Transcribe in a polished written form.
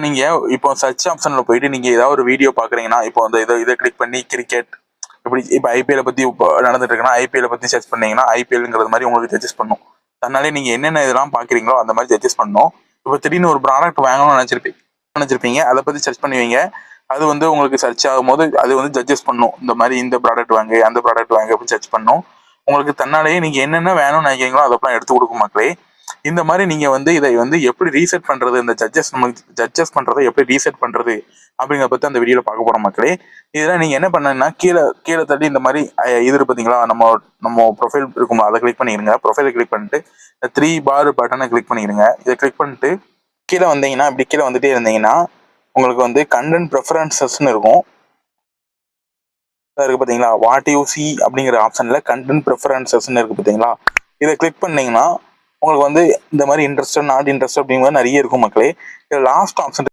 நீங்க இப்போ சர்ச் ஆப்ஷன்ல போயிட்டு நீங்க ஏதாவது ஒரு வீடியோ பாக்குறீங்கன்னா, இப்போ அந்த இதை கிளிக் பண்ணி கிரிக்கெட் இப்படி இப்போ ஐபிஎல் பத்தி இப்போ நடந்துட்டு இருக்குன்னா ஐபிஎல் பத்தி சர்ச் பண்ணீங்கன்னா ஐபிஎல்ங்கிறது மாதிரி உங்களுக்கு சஜஸ்ட் பண்ணும். அதனால நீங்க என்னென்ன இதெல்லாம் பாக்குறீங்களோ அந்த மாதிரி சஜஸ்ட் பண்ணும். இப்போ திடீர்னு ஒரு ப்ராடக்ட் வாங்கணும்னு நினைச்சிருப்பீங்க அதை பத்தி சர்ச் பண்ணுவீங்க. அது வந்து உங்களுக்கு சர்ச் ஆகும்போது அது வந்து சஜஸ்ட் பண்ணும், இந்த மாதிரி இந்த ப்ராடக்ட் வாங்க அந்த ப்ராடக்ட் வாங்க அப்படின்னு சர்ச் பண்ணும். உங்களுக்கு தன்னாலேயே நீங்க என்னென்ன வேணும்னு நினைக்கிறீங்களோ அதெல்லாம் எடுத்து கொடுக்கும் மக்களே. இந்த மாதிரி நீங்க வந்து இதை வந்து எப்படி ரீசெட் பண்றது, இந்த ஜட்ஜஸ் பண்றதை எப்படி ரீசெட் பண்றது அப்படிங்கிறத பத்தி அந்த வீடியோல பார்க்க போறோம் மக்களே. இதெல்லாம் நீங்க என்ன பண்ணீங்கன்னா கீழே தள்ளி இந்த மாதிரி இது பார்த்தீங்களா, நம்ம ப்ரொஃபைல் இருக்குமா அதை கிளிக் பண்ணிடுங்க. ப்ரொஃபைலை கிளிக் பண்ணிட்டு இந்த 3 பார் பட்டனை கிளிக் பண்ணிடுங்க. இதை கிளிக் பண்ணிட்டு கீழே வந்தீங்கன்னா இப்படி கீழே வந்துட்டே இருந்தீங்கன்னா உங்களுக்கு வந்து கண்டென்ட் ப்ரெஃபரன்சஸ்ன்னு இருக்கும். இருக்கு பார்த்தீங்களா, வாட் யூ சி அப்படிங்கிற ஆப்ஷன்ல கண்டென்ட் ப்ரெஃபரன்சஸ்ன்னு இருக்கு பார்த்தீங்களா. இதை கிளிக் பண்ணீங்கன்னா உங்களுக்கு வந்து இந்த மாதிரி இன்ட்ரெஸ்ட் நாட் இன்ட்ரெஸ்ட் அப்படிங்கிற நிறைய இருக்கும் மக்களே. Last option